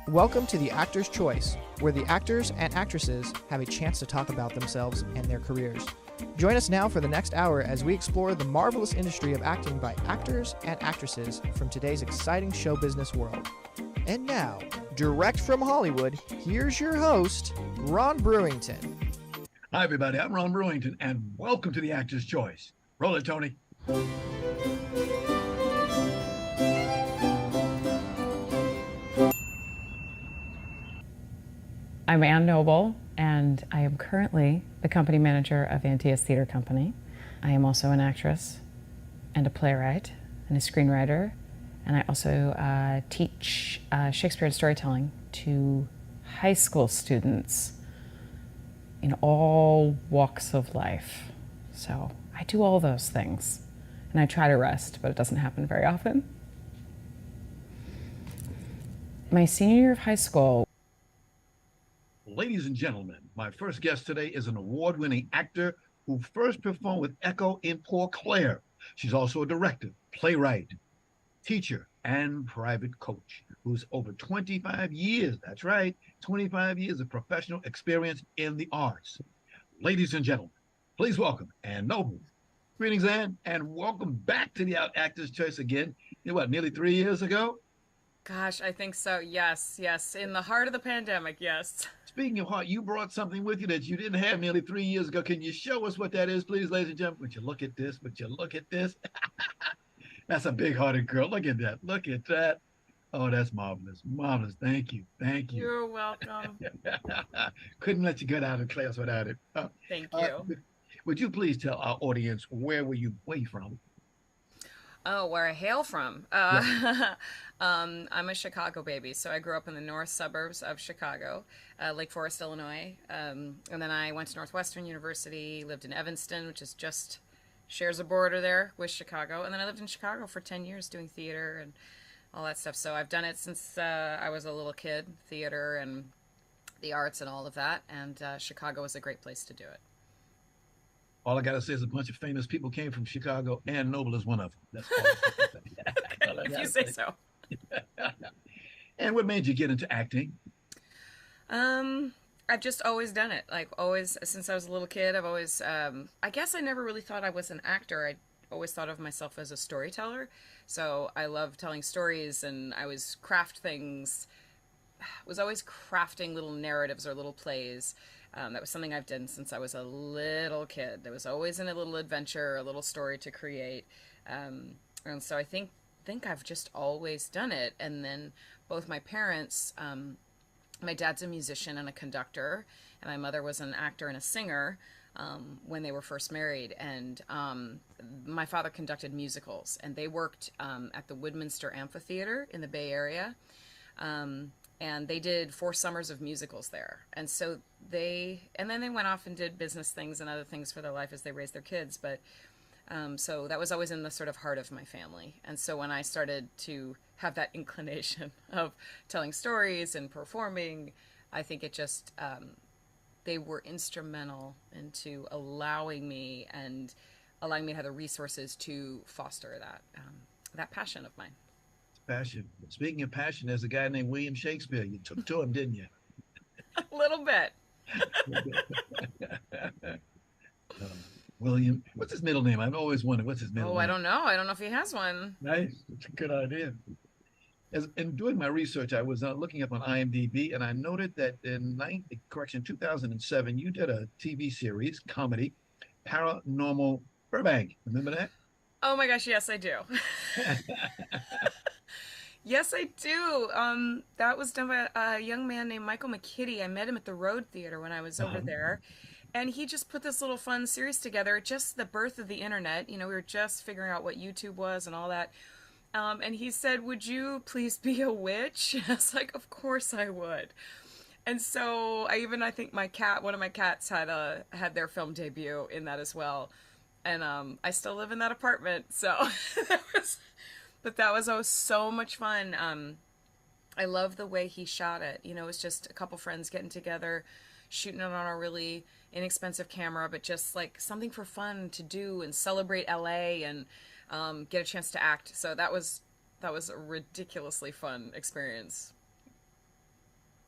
Welcome to The Actor's Choice, where the actors and actresses have a chance to talk about themselves and their careers. Join us now for the next hour as we explore the marvelous industry of acting by actors and actresses from today's exciting show business world. And now, direct from Hollywood, here's your host, Ron Brewington. Hi, everybody. I'm Ron Brewington, and welcome to The Actor's Choice. Roll it, Tony. I'm Ann Noble, and I am currently the company manager of Antias Theater Company. I am also an actress and a playwright and a screenwriter, and I also teach Shakespeare and storytelling to high school students in all walks of life. So I do all those things, and I try to rest, but it doesn't happen very often. My senior year of high school. Ladies and gentlemen, my first guest today is an award-winning actor who first performed with Echo in Poor Clare. She's also a director, playwright, teacher, and private coach who's over 25 years, that's right, 25 years of professional experience in the arts. Ladies and gentlemen, please welcome Ann Noble. Greetings, Ann, and welcome back to the Actor's Choice again. Nearly 3 years ago? Gosh, I think so. Yes. In the heart of the pandemic, yes. Speaking of heart, you brought something with you that you didn't have nearly 3 years ago. Can you show us what that is, please, ladies and gentlemen? Would you look at this? That's a big-hearted girl. Look at that. Oh, that's marvelous. Thank you. You're welcome. Couldn't let you get out of class without it. Thank you. Would you please tell our audience where you from? Oh, where I hail from. Yeah. I'm a Chicago baby, so I grew up in the north suburbs of Chicago, Lake Forest, Illinois. And then I went to Northwestern University, lived in Evanston, which is just shares a border there with Chicago. And then I lived in Chicago for 10 years doing theater and all that stuff. So I've done it since I was a little kid, theater and the arts and all of that. And Chicago was a great place to do it. All I got to say is a bunch of famous people came from Chicago, and Noble is one of them. That's all. If you say so. And what made you get into acting? I've just always done it. Like always, since I was a little kid, I've always, I guess I never really thought I was an actor. I always thought of myself as a storyteller. So I love telling stories, and I was always crafting little narratives or little plays. That was something I've done since I was a little kid. There was always in a little adventure, a little story to create. And so I think I've just always done it. And then both my parents, my dad's a musician and a conductor, and my mother was an actor and a singer when they were first married. And my father conducted musicals, and they worked at the Woodminster Amphitheater in the Bay Area. And they did 4 summers of musicals there. And so then they went off and did business things and other things for their life as they raised their kids. But so that was always in the sort of heart of my family. And so when I started to have that inclination of telling stories and performing, I think it just, they were instrumental into allowing me to have the resources to foster that passion of mine. Passion. Speaking of passion, there's a guy named William Shakespeare. You took to him, didn't you? A little bit. William, what's his middle name? I've always wondered what's his middle name. I don't know. I don't know if he has one. Nice. That's a good idea. In doing my research, I was looking up on IMDb, and I noted that in 2007, you did a TV series, comedy, Paranormal Burbank. Remember that? Oh my gosh, yes, I do. Yes, I do. That was done by a young man named Michael McKitty. I met him at the Road Theater when I was over there. And he just put this little fun series together, just the birth of the internet. You know, we were just figuring out what YouTube was and all that. And he said, "Would you please be a witch?" I was like, "Of course I would." And so I think one of my cats had their film debut in that as well. And I still live in that apartment, so that was so much fun. I love the way he shot it. You know, it was just a couple friends getting together, shooting it on a really inexpensive camera, but just like something for fun to do and celebrate LA and get a chance to act. So that was a ridiculously fun experience.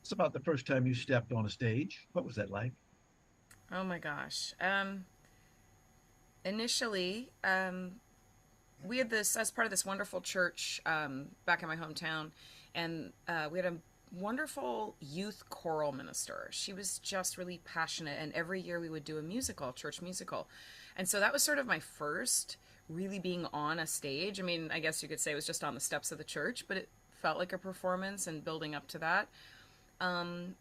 It's about the first time you stepped on a stage. What was that like? Oh my gosh. Initially, we had this as part of this wonderful church back in my hometown, and we had a wonderful youth choral minister. She was just really passionate, and every year we would do a musical, church musical. And so that was sort of my first really being on a stage. I mean, I guess you could say it was just on the steps of the church, but it felt like a performance and building up to that. And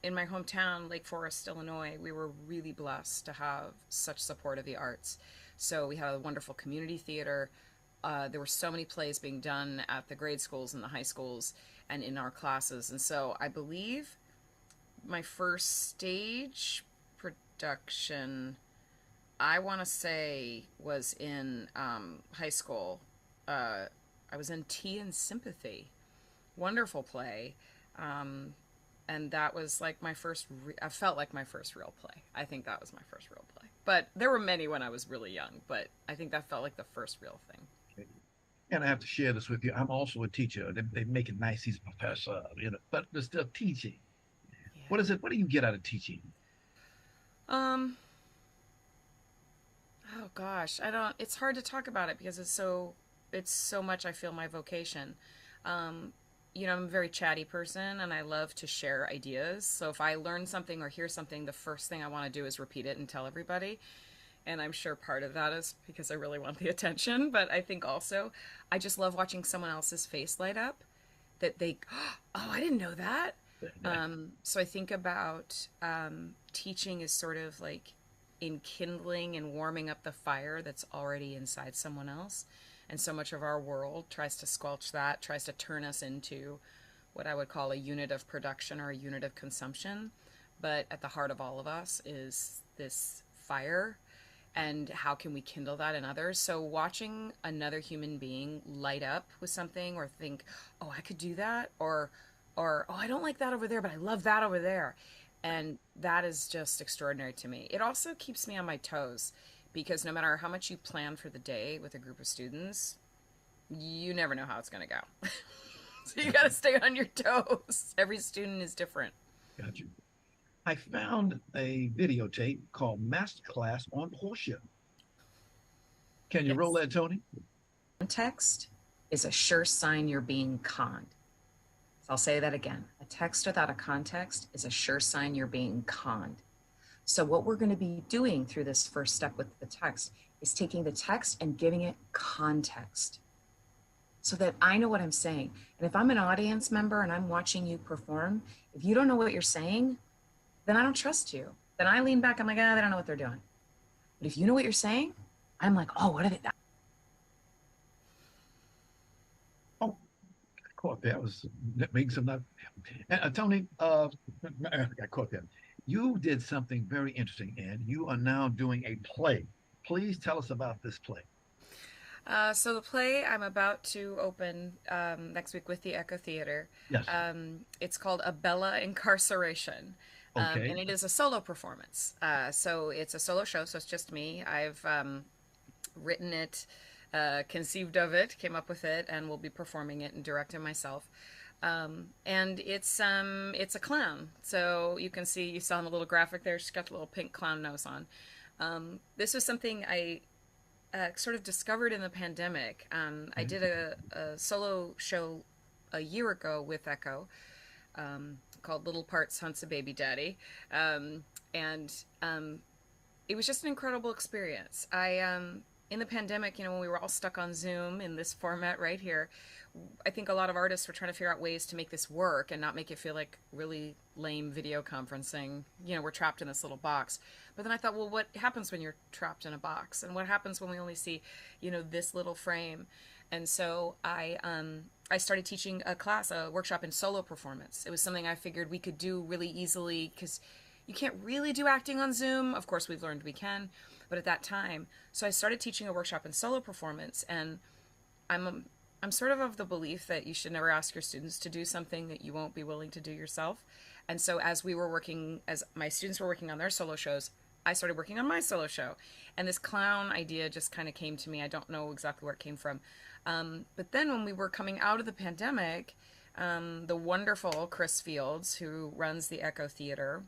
in my hometown, Lake Forest, Illinois, we were really blessed to have such support of the arts. So we had a wonderful community theater. There were so many plays being done at the grade schools and the high schools and in our classes. And so I believe my first stage production, I want to say, was in high school. I was in Tea and Sympathy. Wonderful play. And that was like my first, I felt like my first real play. I think that was my first real play. But there were many when I was really young, but I think that felt like the first real thing. Okay. And I have to share this with you. I'm also a teacher. They make it nice, he's a professor, but they're still teaching. Yeah. What is it? What do you get out of teaching? Oh gosh, I don't, it's hard to talk about it because it's so much I feel my vocation. I'm a very chatty person and I love to share ideas. So if I learn something or hear something, the first thing I want to do is repeat it and tell everybody. And I'm sure part of that is because I really want the attention, but I think also I just love watching someone else's face light up that they, oh, I didn't know that. So I think about teaching is sort of like enkindling and warming up the fire that's already inside someone else. And so much of our world tries to squelch that, tries to turn us into what I would call a unit of production or a unit of consumption. But at the heart of all of us is this fire. And how can we kindle that in others? So watching another human being light up with something or think, oh, I could do that. Or oh, I don't like that over there, but I love that over there. And that is just extraordinary to me. It also keeps me on my toes. Because no matter how much you plan for the day with a group of students, you never know how it's going to go. So you got to stay on your toes. Every student is different. Got you. I found a videotape called Masterclass on Portia. Can you roll that, Tony? Context is a sure sign you're being conned. So I'll say that again. A text without a context is a sure sign you're being conned. So what we're going to be doing through this first step with the text is taking the text and giving it context so that I know what I'm saying. And if I'm an audience member and I'm watching you perform, if you don't know what you're saying, then I don't trust you. Then I lean back, I'm like, they don't know what they're doing. But if you know what you're saying, I'm like, oh, what are they? Oh, I caught that. That making some noise. Tony, I caught that. You did something very interesting, and you are now doing a play. Please tell us about this play. So the play I'm about to open next week with the Echo Theater. Yes. It's called A Bella Incarceration. Okay. And it is a solo performance. So it's a solo show, so it's just me. I've written it, conceived of it, came up with it, and will be performing it and directing myself. And it's a clown. So you can see, you saw in the little graphic there, she's got the little pink clown nose on. This was something I sort of discovered in the pandemic. I did a solo show a year ago with Echo called Little Parts Hunts a Baby Daddy. And it was just an incredible experience. In the pandemic, when we were all stuck on Zoom in this format right here, I think a lot of artists were trying to figure out ways to make this work and not make it feel like really lame video conferencing. We're trapped in this little box. But then I thought, well, what happens when you're trapped in a box? And what happens when we only see, this little frame? And so I started teaching a workshop in solo performance. It was something I figured we could do really easily because you can't really do acting on Zoom. Of course, we've learned we can, but at that time. So I started teaching a workshop in solo performance, and I'm sort of the belief that you should never ask your students to do something that you won't be willing to do yourself. And so as my students were working on their solo shows, I started working on my solo show. And this clown idea just kind of came to me. I don't know exactly where it came from. But then when we were coming out of the pandemic, the wonderful Chris Fields, who runs the Echo Theater,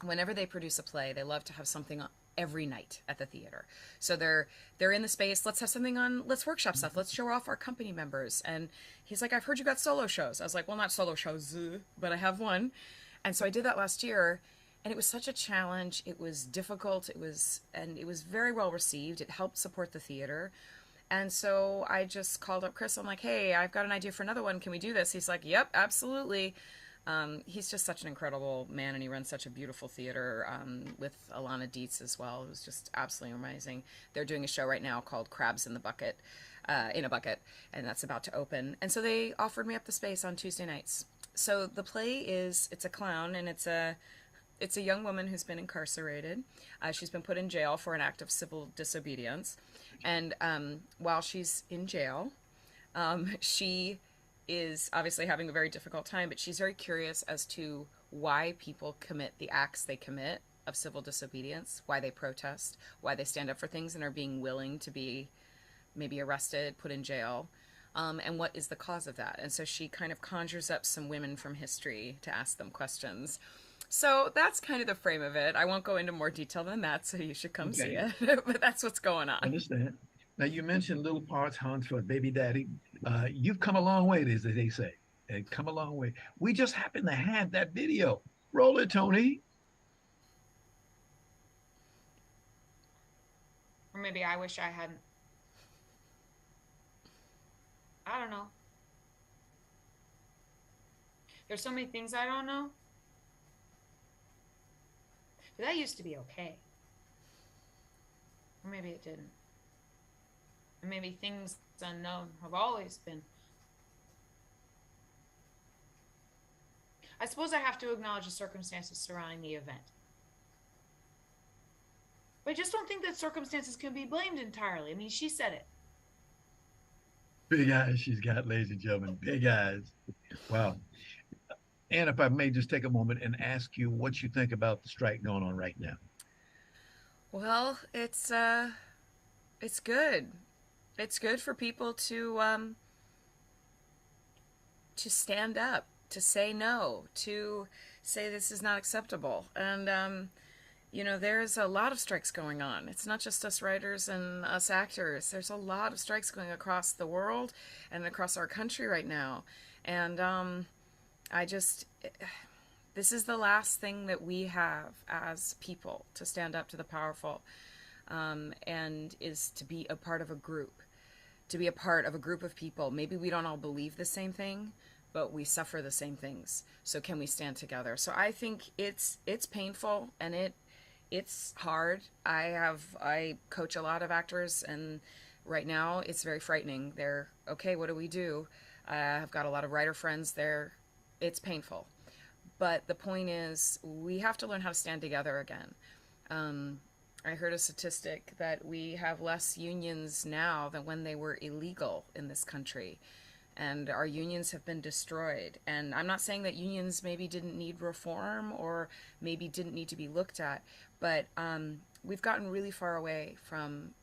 whenever they produce a play, they love to have something on every night at the theater. So they're in the space. Let's have something on. Let's workshop stuff. Let's show off our company members. And he's like, I've heard you got solo shows. I was like, well, not solo shows, but I have one. And so I did that last year, and it was such a challenge. It was difficult. It was very well received. It helped support the theater. And so I just called up Chris. I'm like, hey, I've got an idea for another one. Can we do this? He's like, yep, absolutely. He's just such an incredible man, and he runs such a beautiful theater with Alana Dietz as well. It was just absolutely amazing. They're doing a show right now called Crabs in the Bucket, in a Bucket, and that's about to open. And so they offered me up the space on Tuesday nights. So the play it's a clown, and it's a young woman who's been incarcerated. She's been put in jail for an act of civil disobedience. And while she's in jail, she is obviously having a very difficult time, but she's very curious as to why people commit the acts they commit of civil disobedience, why they protest, why they stand up for things and are being willing to be maybe arrested, put in jail, and what is the cause of that. And so she kind of conjures up some women from history to ask them questions. So that's kind of the frame of it. I won't go into more detail than that, so you should come see it. But that's what's going on. I understand. Now, you mentioned Little Parts, Hans for Baby Daddy. You've come a long way, as they say. Come a long way. We just happen to have that video. Roll it, Tony. Or maybe I wish I hadn't. I don't know. There's so many things I don't know. But that used to be okay. Or maybe it didn't. And maybe things unknown have always been. I suppose I have to acknowledge the circumstances surrounding the event. But I just don't think that circumstances can be blamed entirely. I mean, she said it. Big eyes she's got, ladies and gentlemen. Big eyes. Wow. And if I may just take a moment and ask you what you think about the strike going on right now. Well, it's good. It's good for people to stand up, to say no, to say this is not acceptable. And there's a lot of strikes going on. It's not just us writers and us actors. There's a lot of strikes going across the world and across our country right now. And this is the last thing that we have as people, to stand up to the powerful, and is to be a part of a group, of people. Maybe we don't all believe the same thing, but we suffer the same things. So can we stand together? So I think it's painful, and it's hard. I coach a lot of actors, and right now it's very frightening. They're, okay, what do we do? I've got a lot of writer friends there. It's painful. But the point is, we have to learn how to stand together again. I heard a statistic that we have less unions now than when they were illegal in this country. And our unions have been destroyed. And I'm not saying that unions maybe didn't need reform or maybe didn't need to be looked at, but we've gotten really far away from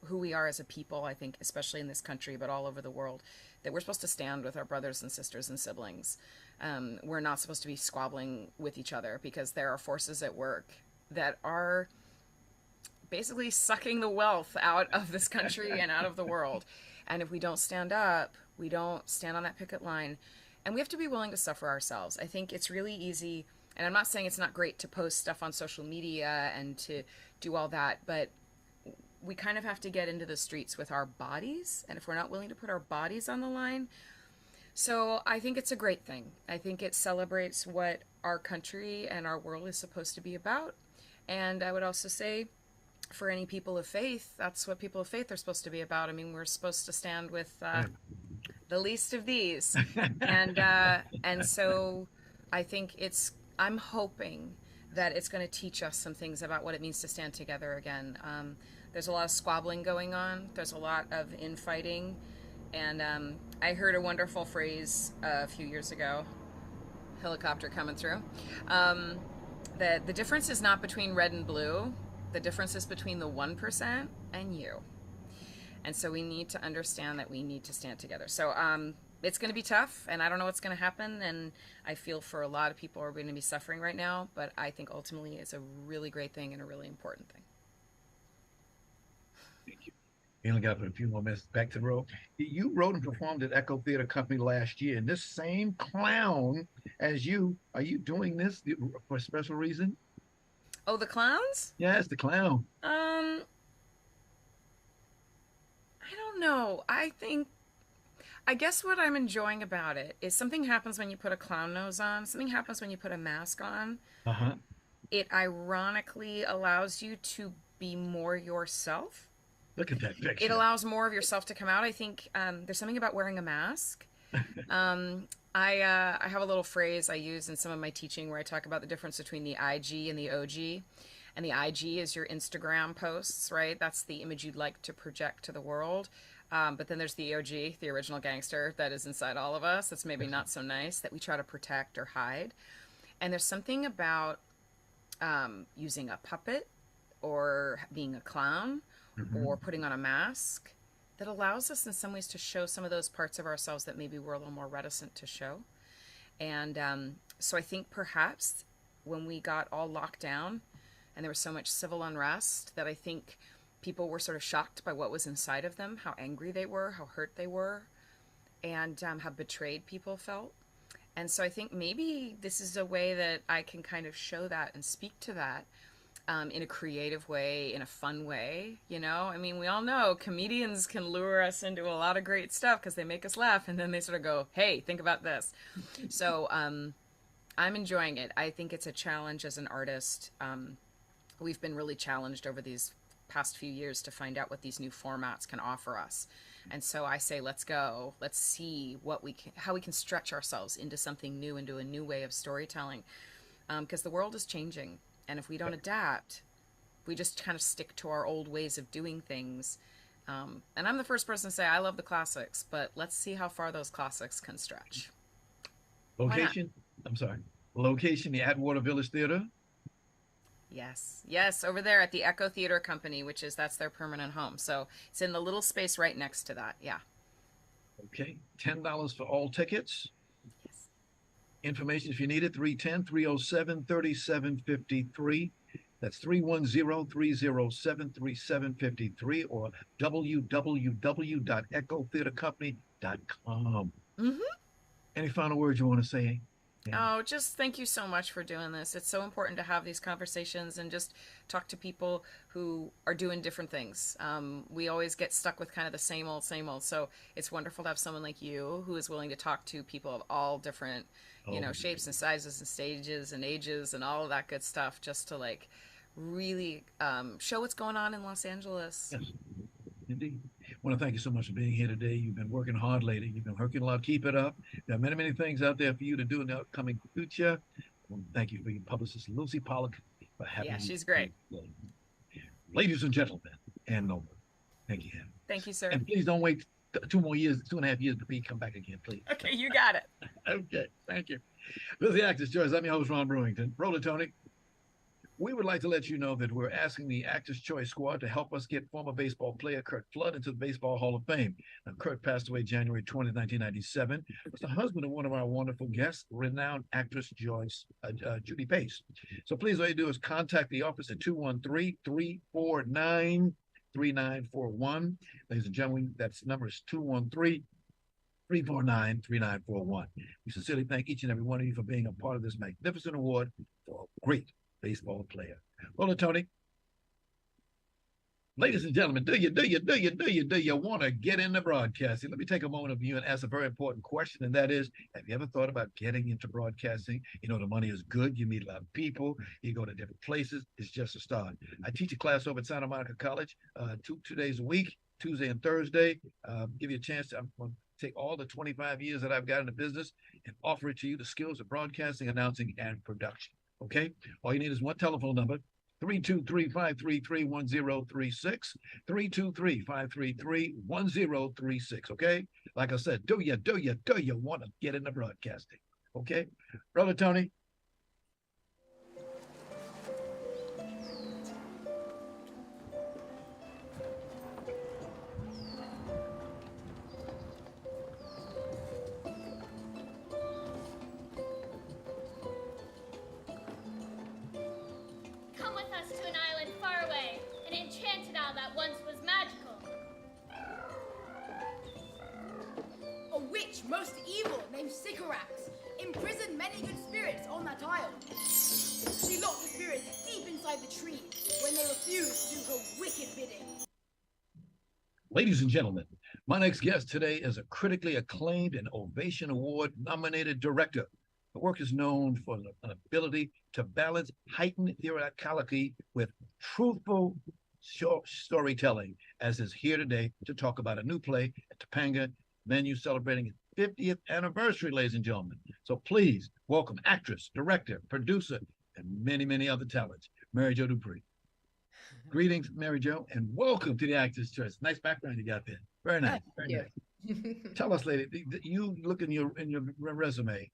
who we are as a people, I think, especially in this country, but all over the world, that we're supposed to stand with our brothers and sisters and siblings. We're not supposed to be squabbling with each other, because there are forces at work that are basically sucking the wealth out of this country and out of the world. And if we don't stand up, we don't stand on that picket line, and we have to be willing to suffer ourselves. I think it's really easy, and I'm not saying it's not great to post stuff on social media and to do all that, but we kind of have to get into the streets with our bodies, and if we're not willing to put our bodies on the line. So I think it's a great thing. I think it celebrates what our country and our world is supposed to be about. And I would also say, for any people of faith, that's what people of faith are supposed to be about. I mean, we're supposed to stand with the least of these. And so I think I'm hoping that it's going to teach us some things about what it means to stand together again. There's a lot of squabbling going on. There's a lot of infighting. And I heard a wonderful phrase a few years ago, helicopter coming through, that the difference is not between red and blue. The difference is between the 1% and you. And so we need to understand that we need to stand together. So it's going to be tough, and I don't know what's going to happen, and I feel for a lot of people who are going to be suffering right now, but I think ultimately it's a really great thing and a really important thing. Thank you. We only got a few more minutes. Back to the road. You wrote and performed at Echo Theater Company last year, and this same clown as you, are you doing this for a special reason? Oh, the clowns? Yes, the clown. I don't know. I guess what I'm enjoying about it is something happens when you put a clown nose on, something happens when you put a mask on. Uh-huh. It ironically allows you to be more yourself. Look at that picture. It allows more of yourself to come out. I think there's something about wearing a mask. I have a little phrase I use in some of my teaching where I talk about the difference between the IG and the OG. And the IG is your Instagram posts, right? That's the image you'd like to project to the world. But then there's the OG, the original gangster that is inside all of us. That's maybe not so nice, that we try to protect or hide. And there's something about using a puppet or being a clown or putting on a mask that allows us in some ways to show some of those parts of ourselves that maybe we're a little more reticent to show. And so I think perhaps when we got all locked down and there was so much civil unrest that I think people were sort of shocked by what was inside of them, how angry they were, how hurt they were, and how betrayed people felt. And so I think maybe this is a way that I can kind of show that and speak to that in a creative way, in a fun way, you know? I mean, we all know comedians can lure us into a lot of great stuff because they make us laugh and then they sort of go, hey, think about this. So I'm enjoying it. I think it's a challenge as an artist. We've been really challenged over these past few years to find out what these new formats can offer us. And so I say, let's go. Let's see how we can stretch ourselves into something new, into a new way of storytelling. Because the world is changing. And if we don't adapt, we just kind of stick to our old ways of doing things. And I'm the first person to say, I love the classics, but let's see how far those classics can stretch. Location? I'm sorry. Location, the Atwater Village Theater? Yes, over there at the Echo Theater Company, that's their permanent home. So it's in the little space right next to that. Yeah. Okay. $10 for all tickets. Yes. Information if you need it, 310-307-3753. That's 310-307-3753 or www.echotheatercompany.com. Any final words you want to say? Yeah. Oh, just thank you so much for doing this. It's so important to have these conversations and just talk to people who are doing different things. We always get stuck with kind of the same old. So it's wonderful to have someone like you who is willing to talk to people of all different, shapes and sizes and stages and ages and all of that good stuff, just to like really show what's going on in Los Angeles. Yes, indeed. I want to thank you so much for being here today. You've been working hard lately. You've been working a lot. Keep it up. There are many, many things out there for you to do in the upcoming future. I want to thank you for your publicist, Lucy Pollock, for having you. Yeah, she's great. Ladies and gentlemen, Ann Noble, thank you. Thank you, sir. And please don't wait 2.5 years to come back again, please. Okay, you got it. Okay, thank you. This is the Actors' Choice. I'm your host, Ron Brewington. Roller Tony. We would like to let you know that we're asking the Actors' Choice Squad to help us get former baseball player Kurt Flood into the Baseball Hall of Fame. Now, Kurt passed away January 20, 1997. He was the husband of one of our wonderful guests, renowned actress Judy Pace. So please, all you do is contact the office at 213-349-3941. Ladies and gentlemen, that's number is 213-349-3941. We sincerely thank each and every one of you for being a part of this magnificent award for a great baseball player. Roller Tony. Ladies and gentlemen, do you want to get into broadcasting? Let me take a moment of you and ask a very important question, and that is, have you ever thought about getting into broadcasting? You know, the money is good. You meet a lot of people. You go to different places. It's just a start. I teach a class over at Santa Monica College two days a week, Tuesday and Thursday. Give you a chance to take all the 25 years that I've got in the business and offer it to you, the skills of broadcasting, announcing, and production. Okay? All you need is one telephone number, 323-533-1036, 323-533-1036, okay? Like I said, do you want to get into broadcasting? Okay? Brother Tony? sycorax, imprisoned many good spirits on that isle. She locked the spirits deep inside the trees when they refused to do her wicked bidding. Ladies and gentlemen, my next guest today is a critically acclaimed and Ovation Award nominated director. Her work is known for an ability to balance heightened theatricality with truthful storytelling, as is here today to talk about a new play at Topanga venue celebrating its 50th anniversary, ladies and gentlemen. So please welcome actress, director, producer, and many, many other talents, Mary Jo DuPrey. Greetings, Mary Jo, and welcome to the Actors Choice. Nice background you got there. Very nice. Very nice. Tell us, lady, you look in your resume.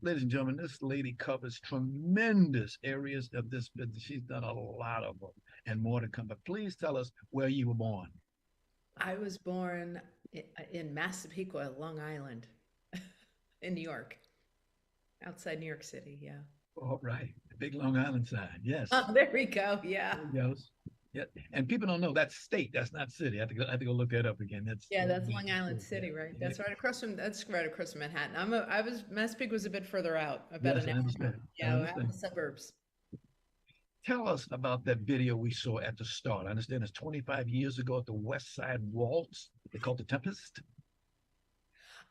Ladies and gentlemen, this lady covers tremendous areas of this business. She's done a lot of them and more to come. But please tell us where you were born. I was born in Massapequa, Long Island, in New York, outside New York City. Yeah. All right, the big Long Island side. Yes. Oh, there we go. Yeah. There goes. Yeah, and people don't know that's state. That's not city. I have to go look that up again. That's Long Island City, right? That's right across from Manhattan. Massapequa was a bit further out, about an hour. Yeah, out in the suburbs. Tell us about that video we saw at the start. I understand it's 25 years ago at the West Side Waltz. They called it The Tempest.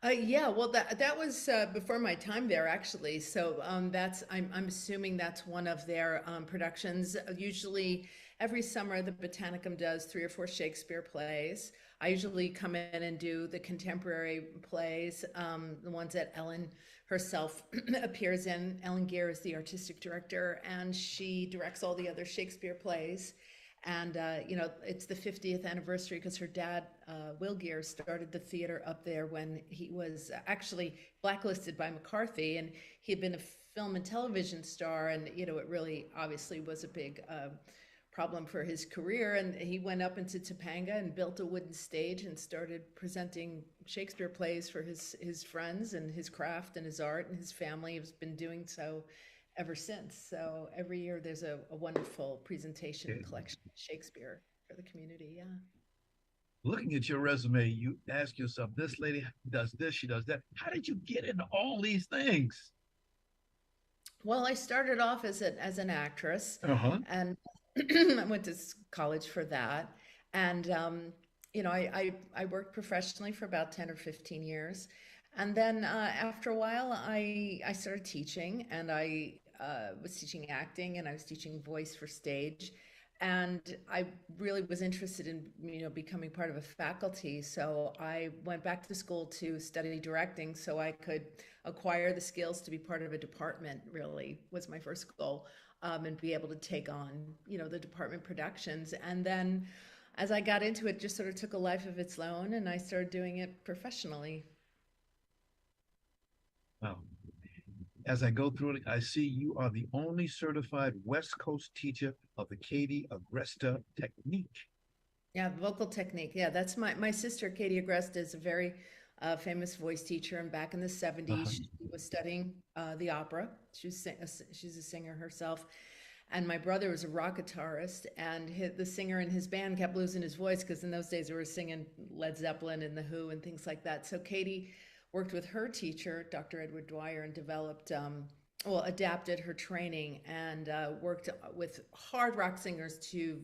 Yeah, well, that was before my time there, actually. So I'm assuming that's one of their productions. Usually, every summer the Botanicum does 3 or 4 Shakespeare plays. I usually come in and do the contemporary plays, the ones that Ellen herself appears in. Ellen Gear is the artistic director, and she directs all the other Shakespeare plays. And, it's the 50th anniversary because her dad, Will Gear, started the theater up there when he was actually blacklisted by McCarthy. And he had been a film and television star. And, it really obviously was a big problem for his career. And he went up into Topanga and built a wooden stage and started presenting Shakespeare plays for his friends and his craft and his art, and his family has been doing so ever since. So every year there's a wonderful presentation and collection of Shakespeare for the community. Yeah. Looking at your resume, you ask yourself, this lady does this, she does that. How did you get into all these things? Well, I started off as an actress, and I went to college for that. And, I worked professionally for about 10 or 15 years. And then after a while, I started teaching, and I was teaching acting, and I was teaching voice for stage. And I really was interested in, becoming part of a faculty. So I went back to school to study directing so I could acquire the skills to be part of a department, really was my first goal, and be able to take on, the department productions. And then as I got into it, just sort of took a life of its own, and I started doing it professionally. Wow. As I go through it, I see you are the only certified West Coast teacher of the Katie Agresta technique. Yeah, vocal technique. Yeah, that's my sister, Katie Agresta, is a very famous voice teacher. And back in the 70s, she was studying the opera. She's a singer herself. And my brother was a rock guitarist, and the singer in his band kept losing his voice because in those days they were singing Led Zeppelin and The Who and things like that. So Katie worked with her teacher, Dr. Edward Dwyer, and developed, adapted her training and worked with hard rock singers to,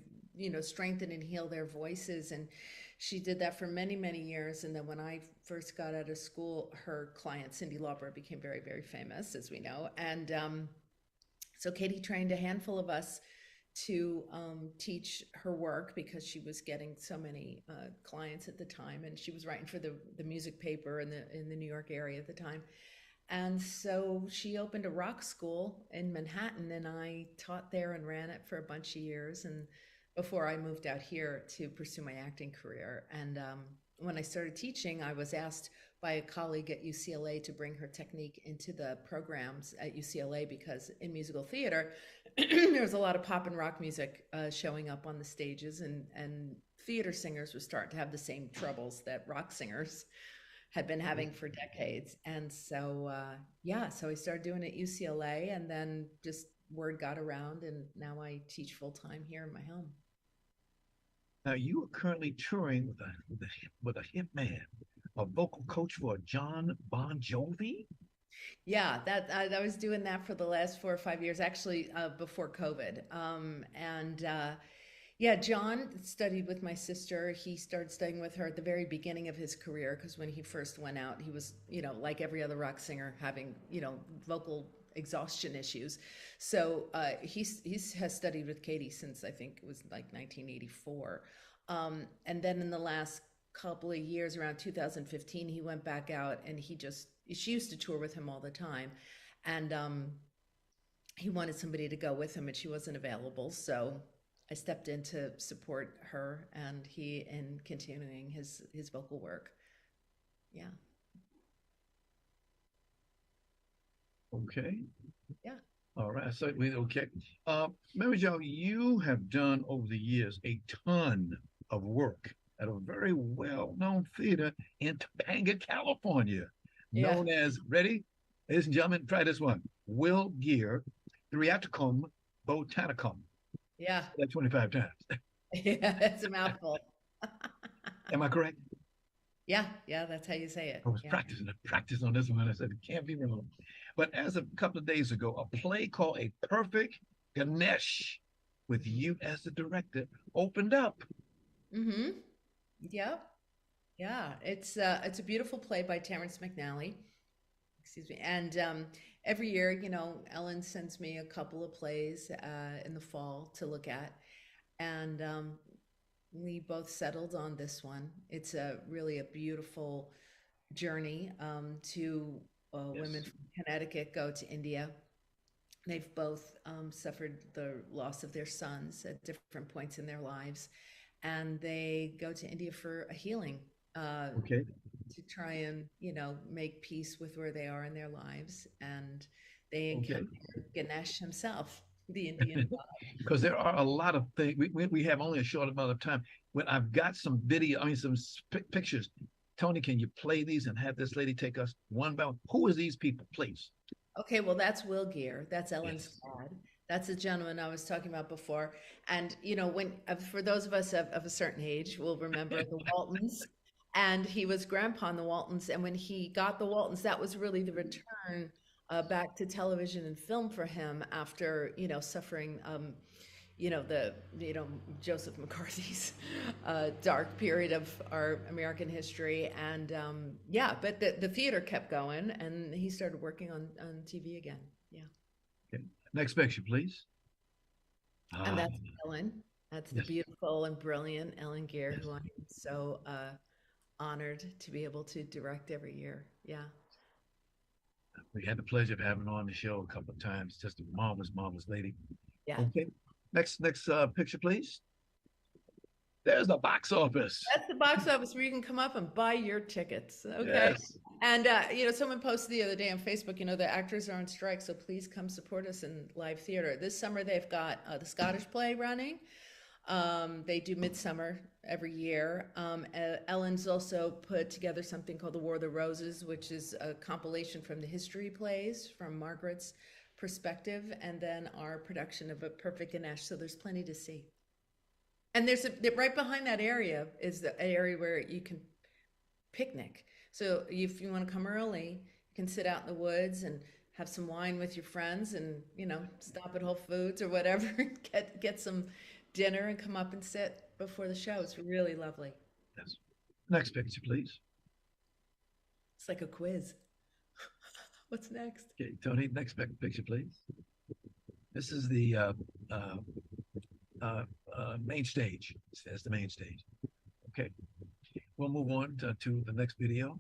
strengthen and heal their voices. And she did that for many, many years. And then when I first got out of school, her client, Cyndi Lauper, became very, very famous, as we know. And so Katie trained a handful of us to teach her work because she was getting so many clients at the time, and she was writing for the music paper in the New York area at the time. And so she opened a rock school in Manhattan, and I taught there and ran it for a bunch of years, and before I moved out here to pursue my acting career. And when I started teaching, I was asked by a colleague at UCLA to bring her technique into the programs at UCLA because in musical theater, there's a lot of pop and rock music showing up on the stages, and theater singers were starting to have the same troubles that rock singers had been having for decades. And so, so I started doing it at UCLA, and then just word got around, and now I teach full-time here in my home. Now, you are currently touring with a hit man, a vocal coach for John Bon Jovi. Yeah, that I was doing that for the last 4 or 5 years, actually, before COVID. Yeah, John studied with my sister. He started studying with her at the very beginning of his career because when he first went out, he was, like every other rock singer, having, vocal exhaustion issues. So he's has studied with Katie since I think it was like 1984. And then in the last couple of years, around 2015, he went back out and she used to tour with him all the time. And he wanted somebody to go with him and she wasn't available. So I stepped in to support her and he in continuing his vocal work. Yeah. Okay. Yeah. All right. So okay. Mary Jo, you have done over the years a ton of work at a very well-known theater in Topanga, California, known as, ready, ladies and gentlemen, try this one, Will Gear Theatricum Botanicum. Yeah. That 25 times. Yeah, it's a mouthful. Am I correct? Yeah, that's how you say it. I was practice on this one. I said, it can't be wrong. But as a couple of days ago, a play called A Perfect Ganesh, with you as the director, opened up. Mm-hmm. Yeah. Yeah. It's a beautiful play by Terrence McNally. Excuse me. And every year, Ellen sends me a couple of plays in the fall to look at. And we both settled on this one. It's really a beautiful journey to women from Connecticut go to India. They've both suffered the loss of their sons at different points in their lives. And they go to India for a healing to try and, make peace with where they are in their lives. And they encounter Ganesh himself, the Indian god. Because there are a lot of things. We have only a short amount of time. When I've got some some pictures. Tony, can you play these and have this lady take us one by one? Who are these people, please? Okay, well, that's Will Gear. That's Ellen's dad. That's the gentleman I was talking about before. And, when for those of us of a certain age, we'll remember the Waltons. And he was grandpa on the Waltons. And when he got the Waltons, that was really the return back to television and film for him after, suffering, Joseph McCarthy's dark period of our American history. And but the theater kept going and he started working on TV again. Yeah. Okay. Next picture, please. And that's Ellen. That's the beautiful and brilliant Ellen Gear, who I'm so honored to be able to direct every year. Yeah. We had the pleasure of having her on the show a couple of times. Just a marvelous lady. Yeah. Okay. Next picture, please. There's the box office. That's the box office where you can come up and buy your tickets. Okay. Yes. And, someone posted the other day on Facebook, the actors are on strike, so please come support us in live theater. This summer, they've got the Scottish play running. They do Midsummer every year. Ellen's also put together something called The War of the Roses, which is a compilation from the history plays from Margaret's perspective, and then our production of A Perfect Ganesh. So there's plenty to see. And there's right behind that area is the area where you can picnic. So if you want to come early, you can sit out in the woods and have some wine with your friends and, stop at Whole Foods or whatever, get some dinner and come up and sit before the show. It's really lovely. Yes. Next picture, please. It's like a quiz. What's next? Okay, Tony, next picture, please. This is the main stage. That's the main stage. Okay, we'll move on to the next video.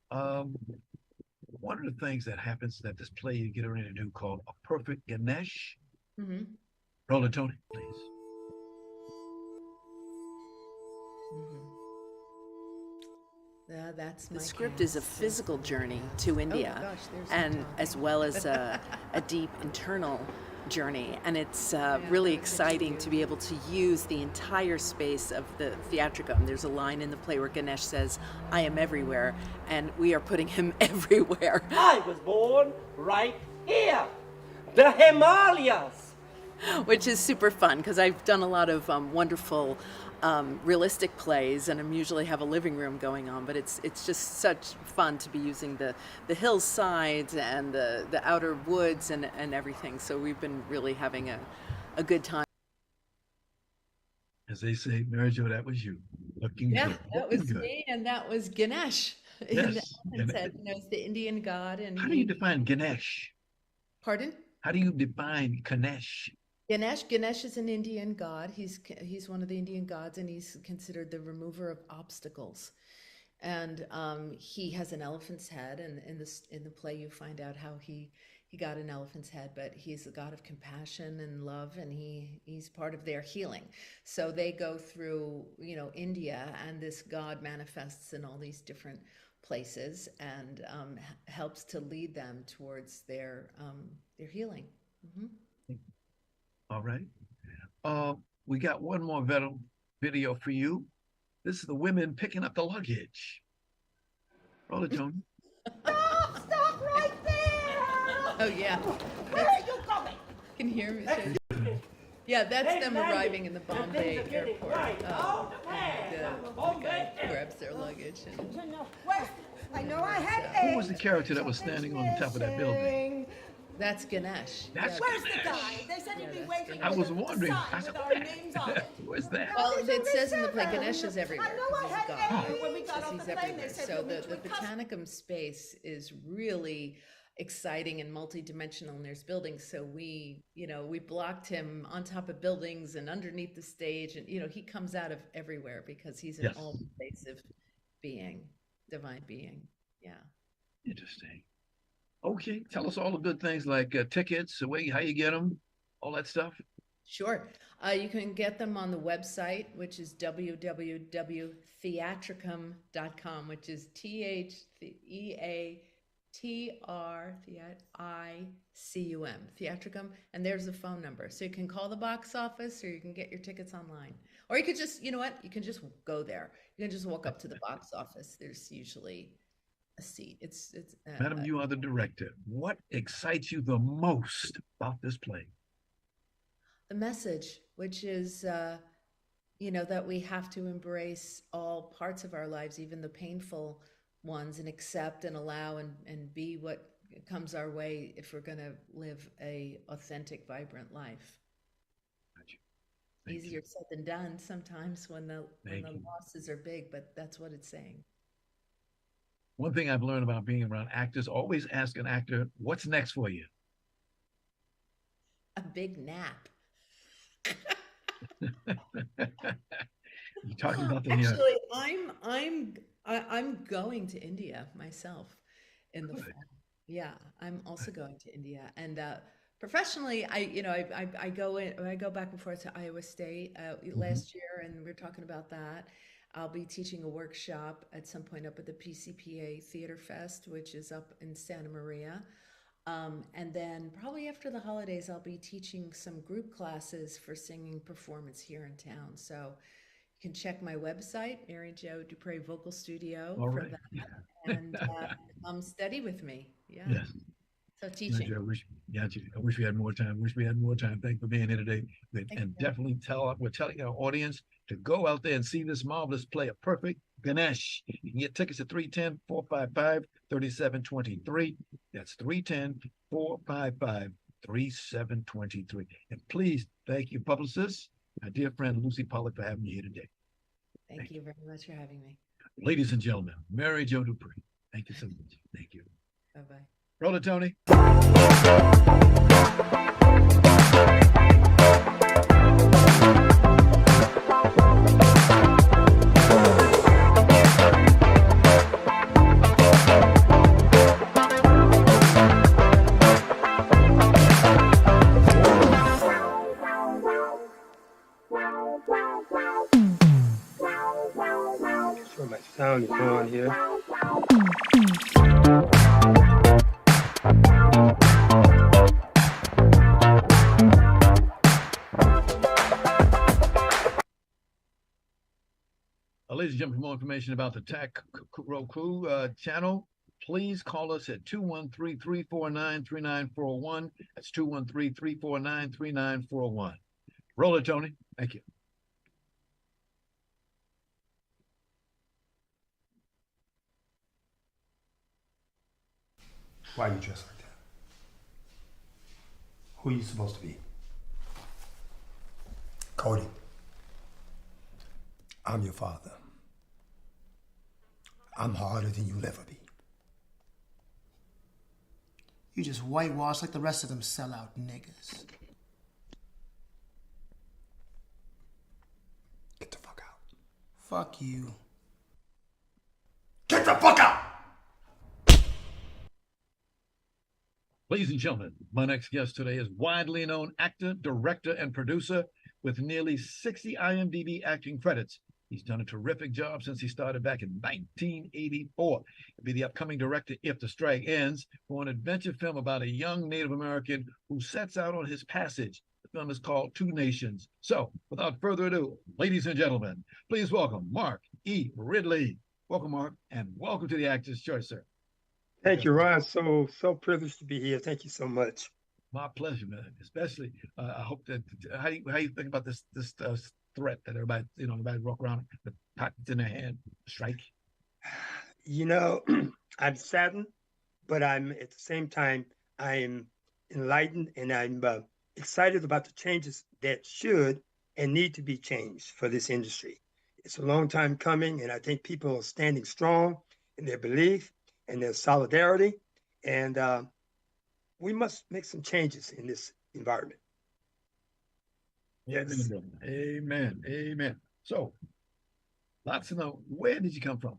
One of the things that happens that this play you get ready to do called A Perfect Ganesh. Mm-hmm. Roll it, Tony, please. That's the script is a physical journey to India, and as well as a deep internal journey. And it's really exciting to be able to use the entire space of the theatricum. There's a line in the play where Ganesh says, "I am everywhere," and we are putting him everywhere. I was born right here, the Himalayas. Which is super fun because I've done a lot of wonderful realistic plays, and I'm usually have a living room going on, but it's just such fun to be using the hillsides and the outer woods and everything. So we've been really having a good time. As they say, Mary Jo, that was you. Looking Yeah, good. that Looking was good. me, and that was Ganesh. Yes. It's the Indian god. And how do you define Ganesh? Pardon? How do you define Ganesh? Ganesh is an Indian god. He's one of the Indian gods, and he's considered the remover of obstacles. And he has an elephant's head, and in the play you find out how he got an elephant's head, but he's a god of compassion and love, and he's part of their healing. So they go through, India, and this god manifests in all these different places and helps to lead them towards their healing. Mm-hmm. All right. We got one more video for you. This is the women picking up the luggage. Roll it, Tony. Stop right there! Oh, yeah. Where are you going? Can you hear me? Yeah, that's them arriving in the Bombay airport. The guy grabs their luggage. I know I had Who was the character that was standing on the top of that building? That's Ganesh. Where's the guy? They said he'd be waiting. I was wondering. I said, where's that? Well, it says in the play, Ganesh is everywhere. I know I had God. when we got off the plane. They said So the Botanicum space is really exciting and multi-dimensional, and there's buildings. So we blocked him on top of buildings and underneath the stage, and he comes out of everywhere because he's an all-pervasive being, divine being. Yeah. Interesting. Okay, tell us all the good things like tickets, how you get them, all that stuff. Sure. You can get them on the website, which is www.theatricum.com, which is TheatricICUM, Theatricum, and there's a phone number. So you can call the box office, or you can get your tickets online. Or you could just, you can just go there. You can just walk up to the box office. There's usually a seat. Madam, you are the director. What excites you the most about this play? The message, which is, that we have to embrace all parts of our lives, even the painful ones, and accept and allow and be what comes our way if we're going to live a authentic, vibrant life. Easier said than done sometimes when the losses are big, but that's what it's saying. One thing I've learned about being around actors, always ask an actor, what's next for you? A big nap. You're talking about the Actually, I'm going to India myself in the fall. Yeah, I'm also going to India, and professionally, I go back and forth to Iowa State last year, and we're talking about that. I'll be teaching a workshop at some point up at the PCPA Theater Fest, which is up in Santa Maria. And then probably after the holidays, I'll be teaching some group classes for singing performance here in town. So you can check my website, Mary Jo DuPrey Vocal Studio, for that. And come study with me. Yeah. Yes. So teaching. I wish we had more time. Thank you for being here today. And definitely we're telling our audience to go out there and see this marvelous play, A Perfect Ganesh. You can get tickets at 310-455-3723. That's 310-455-3723. And please thank you, publicist, my dear friend Lucy Pollock, for having me here today. Thank you very much for having me. Ladies and gentlemen, Mary Jo DuPrey. Thank you so much. Thank you. Bye-bye. Roll it, Tony. Sure, my sound is on here. Ladies and gentlemen, for more information about the TAC Roku channel, please call us at 213-349-3941. That's 213-349-3941. Roll it, Tony. Thank you. Why are you dressed like that? Who are you supposed to be? Cody, I'm your father. I'm harder than you'll ever be. You just whitewash like the rest of them sellout niggas. Get the fuck out. Fuck you. Get the fuck out! Ladies and gentlemen, my next guest today is widely known actor, director, and producer with nearly 60 IMDb acting credits. He's done a terrific job since he started back in 1984. He'll be the upcoming director, if the strike ends, for an adventure film about a young Native American who sets out on his passage. The film is called Two Nations. So, without further ado, ladies and gentlemen, please welcome Mark E. Ridley. Welcome, Mark, and welcome to the Actor's Choice, sir. Thank you, Ron. So privileged to be here. Thank you so much. My pleasure, man. Especially, I hope that how you think about this threat that everybody walk around with patents in their hand, strike? You know, I'm saddened, but I'm at the same time I'm enlightened, and I'm excited about the changes that should and need to be changed for this industry. It's a long time coming, and I think people are standing strong in their belief and their solidarity, and we must make some changes in this environment. Yes. Amen. Amen. So, lots to know. Where did you come from?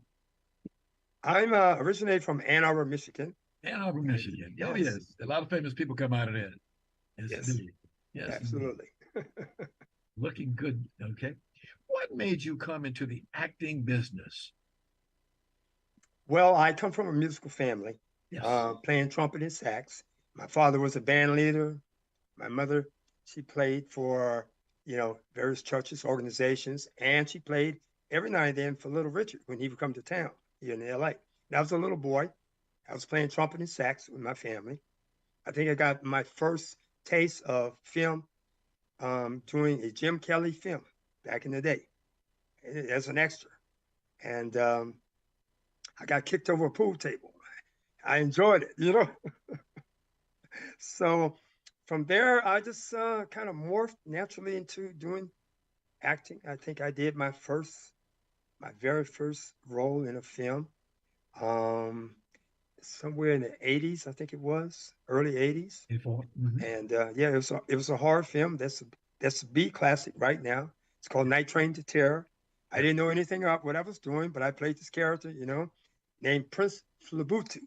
I'm originated from Ann Arbor, Michigan. Ann Arbor, Michigan. Oh, yes. A lot of famous people come out of there. Yes. Indeed. Yes. Absolutely. Looking good. Okay. What made you come into the acting business? Well, I come from a musical family, Yes. playing trumpet and sax. My father was a band leader. My mother, she played for, various churches, organizations, and she played every now and then for Little Richard when he would come to town here in LA. And I was a little boy. I was playing trumpet and sax with my family. I think I got my first taste of film doing a Jim Kelly film back in the day as an extra. And I got kicked over a pool table. I enjoyed it, So from there, I just kind of morphed naturally into doing acting. I think I did my very first role in a film somewhere in the 80s, I think it was, early 80s. Mm-hmm. And it was a horror film. That's a B classic right now. It's called Night Train to Terror. I didn't know anything about what I was doing, but I played this character, named Prince Flabutu.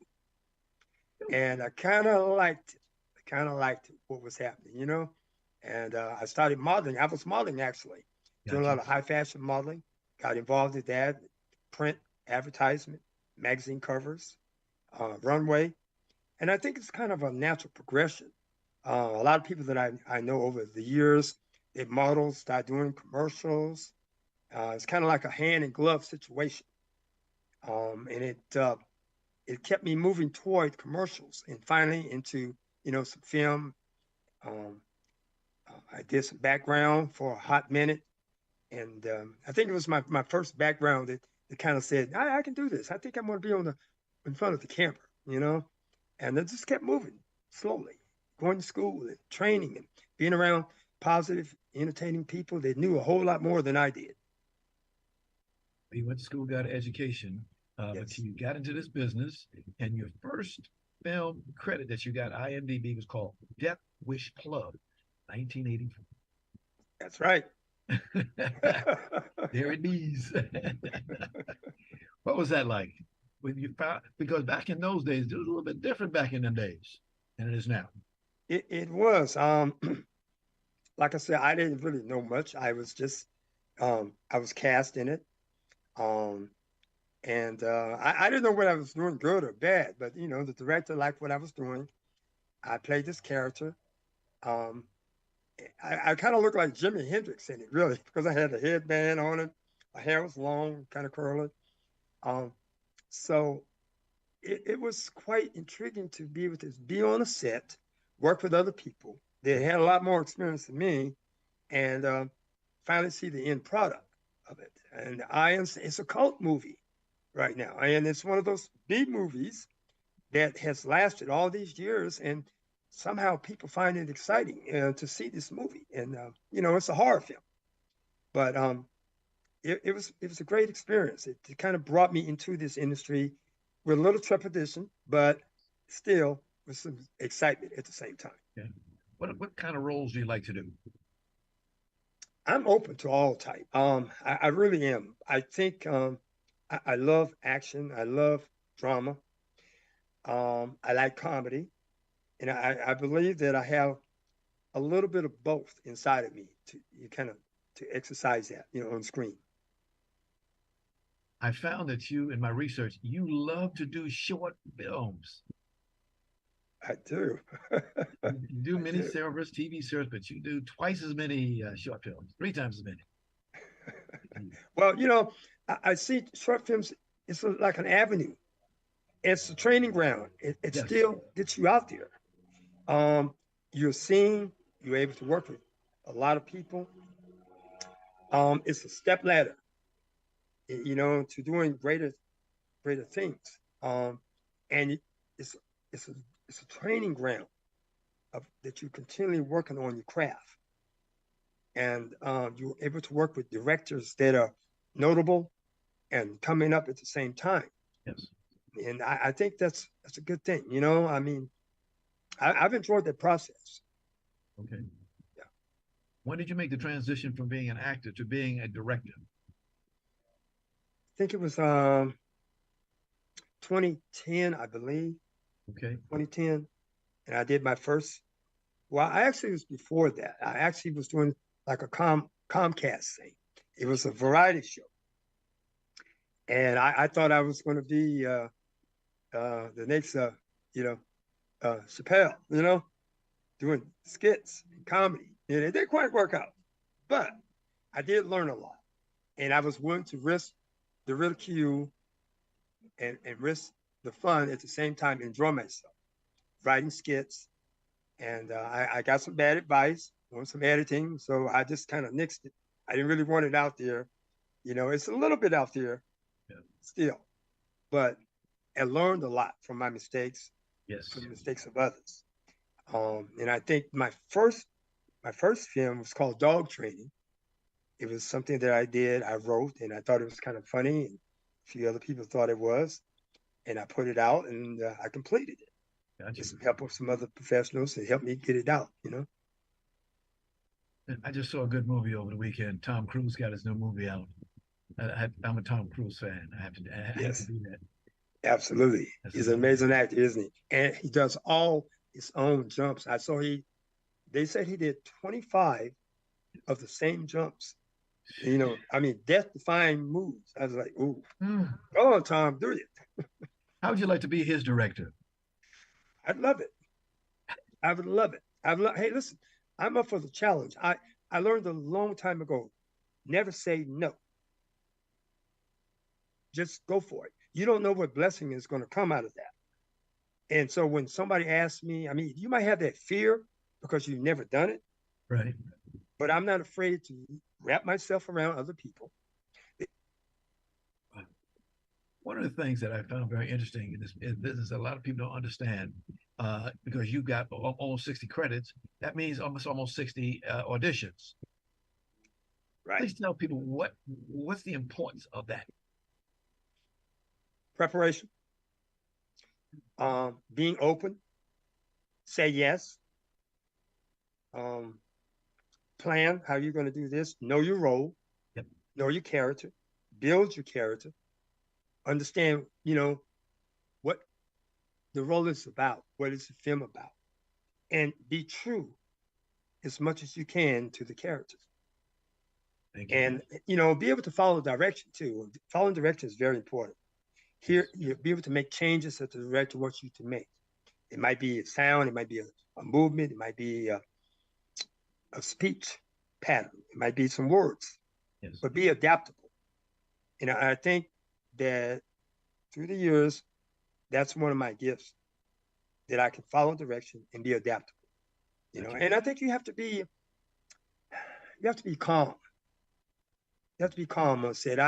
And I kind of liked what was happening, And I started modeling. I was modeling, actually, doing a lot of high fashion modeling. Got involved in that, print, advertisement, magazine covers, runway. And I think it's kind of a natural progression. A lot of people that I know over the years, they model, start doing commercials. It's kind of like a hand and glove situation. And it kept me moving toward commercials and finally into, some film. I did some background for a hot minute. And I think it was my first background that kind of said, I can do this. I think I'm going to be in front of the camera, And it just kept moving slowly, going to school and training and being around positive, entertaining people that knew a whole lot more than I did. You went to school, got an education, but you got into this business, and your first film credit that you got, IMDb, was called Death Wish Club, 1984. That's right. There it is. What was that like when you found? Because back in those days, it was a little bit different back in them days than it is now. It was. Like I said, I didn't really know much. I was just, I was cast in it. And I didn't know what I was doing, good or bad, but the director liked what I was doing. I played this character. I kind of looked like Jimi Hendrix in it, really, because I had a headband on it. My hair was long, kind of curly. So it was quite intriguing to be able to be on a set, work with other people. They had a lot more experience than me, and finally see the end product of it. And it's a cult movie right now. And it's one of those B movies that has lasted all these years, and somehow people find it exciting to see this movie. And it's a horror film, but it was a great experience. It kind of brought me into this industry with a little trepidation, but still with some excitement at the same time. Yeah. What kind of roles do you like to do? I'm open to all type. I really am. I think I love action. I love drama. I like comedy, and I believe that I have a little bit of both inside of me to exercise that, on screen. I found that in my research, you love to do short films. I do. You do mini series, TV series, but you do twice as many short films, 3 times as many. Well, I see short films, it's like an avenue. It's a training ground. It yes. Still gets you out there. You're seeing, you're able to work with a lot of people. It's a step ladder, to doing greater things. And it's a training ground that you're continually working on your craft. And you're able to work with directors that are notable and coming up at the same time. Yes. And I think that's a good thing. I mean, I've enjoyed that process. Okay. Yeah. When did you make the transition from being an actor to being a director? I think it was 2010, I believe. Okay. 2010. And I did my first, I actually was before that. I actually was doing like a Comcast thing. It was a variety show. And I thought I was going to be the next, Chappelle, doing skits and comedy. And it didn't quite work out. But I did learn a lot. And I was willing to risk the ridicule and risk the fun at the same time, enjoy myself, writing skits. And I got some bad advice on some editing. So I just kind of nixed it. I didn't really want it out there. It's a little bit out there still, but I learned a lot from my mistakes, from the mistakes of others. And I think my first film was called Dog Training. It was something that I wrote, and I thought it was kind of funny, and a few other people thought it was, and I put it out, and I completed it. Gotcha. With some help of some other professionals to help me get it out, I just saw a good movie over the weekend. Tom Cruise got his new movie out. I'm a Tom Cruise fan. I have to do that. Absolutely. He's an amazing actor, isn't he? And he does all his own jumps. I saw they said he did 25 of the same jumps. Death-defying moves. I was like, ooh, go on, Tom, do it. How would you like to be his director? I'd love it. I would love it. Hey, listen, I'm up for the challenge. I learned a long time ago, never say no. Just go for it. You don't know what blessing is going to come out of that. And so when somebody asks me, you might have that fear because you've never done it. Right. But I'm not afraid to wrap myself around other people. One of the things that I found very interesting in this business that a lot of people don't understand, because you got almost 60 credits, that means almost 60 auditions. Right. Please tell people what's the importance of that. Preparation, being open, say yes, plan how you're going to do this, know your role, know your character, build your character, understand, what the role is about, what is the film about, and be true as much as you can to the characters. And, be able to follow direction too. Following direction is very important. Here, you'll be able to make changes that the director wants you to make. It might be a sound, it might be a movement, it might be a speech pattern, it might be some words, but be adaptable. And I think that through the years, that's one of my gifts, that I can follow direction and be adaptable. And I think you have to be calm. You have to be calm. I said,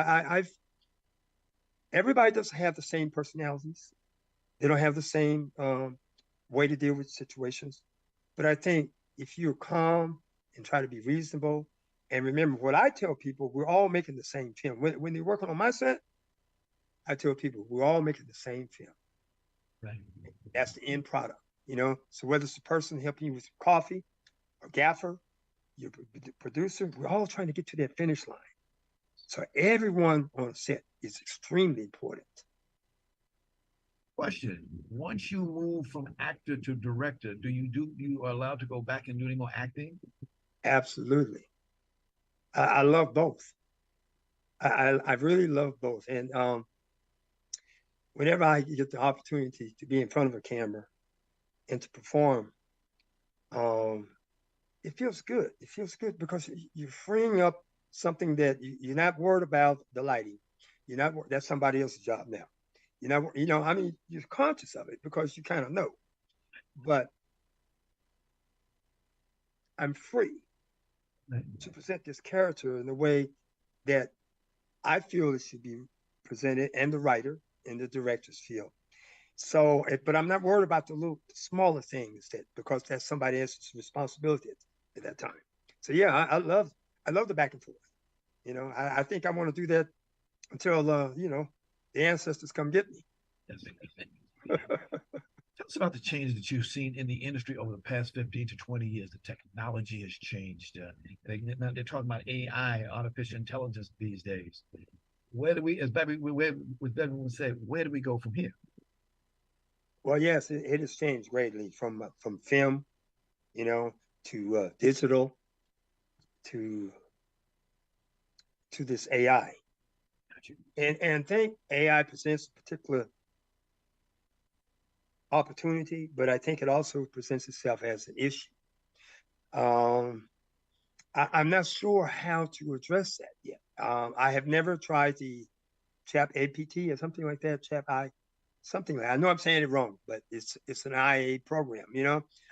everybody doesn't have the same personalities. They don't have the same way to deal with situations. But I think if you're calm and try to be reasonable, and remember what I tell people, we're all making the same film. When they're working on my set, I tell people we're all making the same film. Right. That's the end product, you know. So whether it's the person helping you with coffee, or gaffer, your producer, we're all trying to get to that finish line. So everyone on a set is extremely important. Question: once you move from actor to director, you are allowed to go back and do any more acting? Absolutely. I love both. I really love both. And whenever I get the opportunity to be in front of a camera and to perform, it feels good. It feels good because you're freeing up something that you're not worried about the lighting. You're not, that's somebody else's job now. I mean, you're conscious of it because you kind of know, but I'm free to present this character in a way that I feel it should be presented, and the writer and the directors feel. So, but I'm not worried about the smaller things because that's somebody else's responsibility at that time. So yeah, I love the back and forth. I think I want to do that until the ancestors come get me. Tell us about the change that you've seen in the industry over the past 15 to 20 years. The technology has changed. They're talking about AI, artificial intelligence these days. Where do we, as Beverly would say, where do we go from here? Well, yes, it has changed greatly from film, to digital, to this AI. And think AI presents a particular opportunity, but I think it also presents itself as an issue. I'm not sure how to address that yet. I have never tried the Chat APT or something like that. Something like that. I know I'm saying it wrong, but it's an IA program.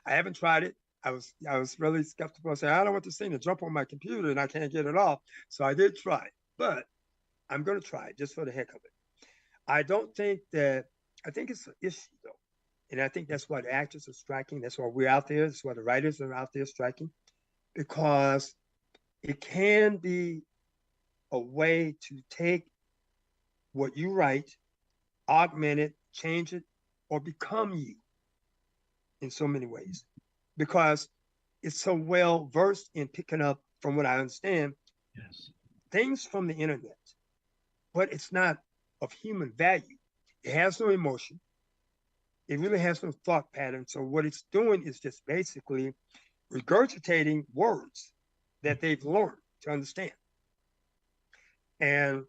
I haven't tried it. I was really skeptical. I said, I don't want this thing to jump on my computer and I can't get it off. So I did try it, but I'm going to try it just for the heck of it. I think it's an issue though. And I think that's why the actors are striking. That's why we're out there. That's why the writers are out there striking, because it can be a way to take what you write, augment it, change it, or become you in so many ways, because it's so well versed in picking up, from what I understand, things from the internet, but it's not of human value. It has no emotion. It really has no thought pattern. So what it's doing is just basically regurgitating words that they've learned to understand. And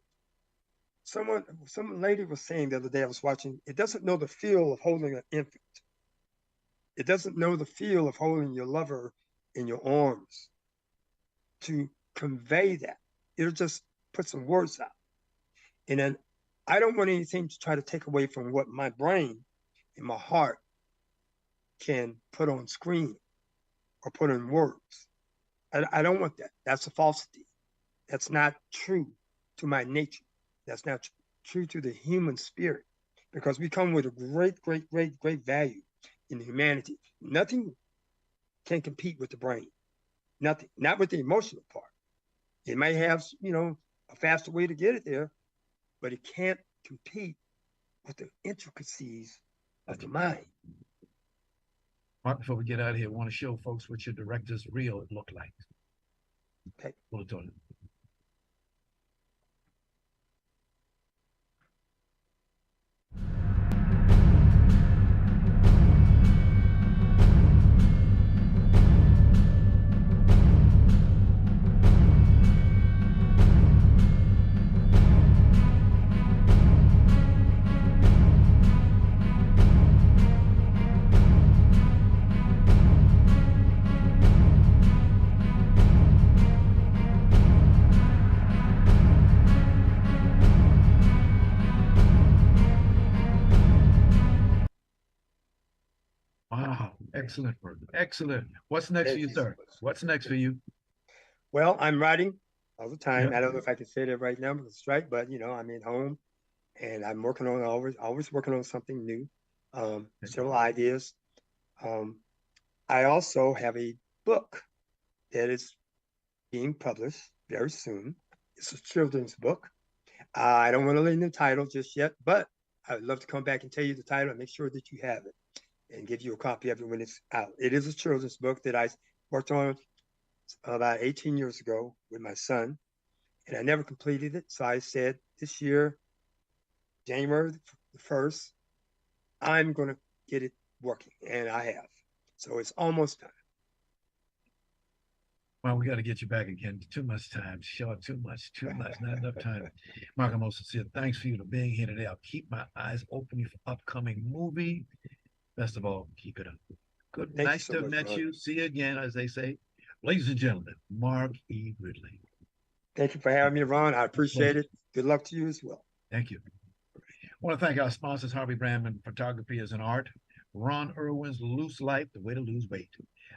some lady was saying the other day, I was watching, it doesn't know the feel of holding an infant. It doesn't know the feel of holding your lover in your arms to convey that. It'll just put some words out. And then I don't want anything to try to take away from what my brain and my heart can put on screen or put in words. I don't want that. That's a falsity. That's not true to my nature. That's not true to the human spirit, because we come with a great, great, great, great value in humanity. Nothing can compete with the brain. Nothing. Not with the emotional part. It might have, a faster way to get it there, but it can't compete with the intricacies of the mind. Mark, before we get out of here, I want to show folks what your director's reel look like. Okay. We'll do it. Wow, excellent work. Excellent. What's next for you, sir? What's next for you? Well, I'm writing all the time. Yep. I don't know if I can say that right now because it's right, but I'm at home and I'm working on always working on something new. several ideas. I also have a book that is being published very soon. It's a children's book. I don't want to leave the title just yet, but I would love to come back and tell you the title and make sure that you have it and give you a copy of it when it's out. It is a children's book that I worked on about 18 years ago with my son, and I never completed it. So I said this year, January the 1st, I'm going to get it working, and I have. So it's almost done. Well, we got to get you back again. Too much time, short, too much, not enough time. Mark, I'm most sincere. Thanks for you for being here today. I'll keep my eyes open for upcoming movie. Best of all, keep it up. Good. Thank nice so to have much, met Ron. you. See you again, as they say. Ladies and gentlemen, Mark E. Ridley. Thank you for having me, Ron. I appreciate it. Good luck to you as well. Thank you. I want to thank our sponsors, Harvey Brandman Photography as an Art, Ron Irwin's Loose Life, The Way to Lose Weight,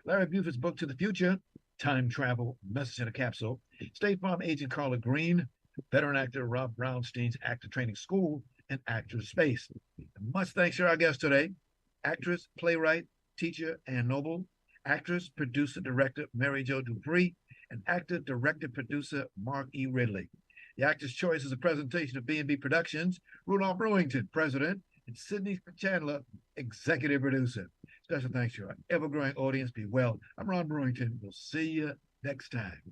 Larry Buford's book To the Future, Time Travel, Message in a Capsule, State Farm agent Carla Green, veteran actor Rob Brownstein's Actor Training School, and Actors Space. And much thanks to our guest today, actress, playwright, teacher, Ann Noble, actress, producer, director Mary Jo DuPrey, and actor, director, producer Mark E. Ridley. The Actor's Choice is a presentation of B&B Productions, Rudolph Brewington, president, and Sidney Chandler, executive producer. Special thanks to our ever-growing audience. Be well. I'm Ron Brewington. We'll see you next time.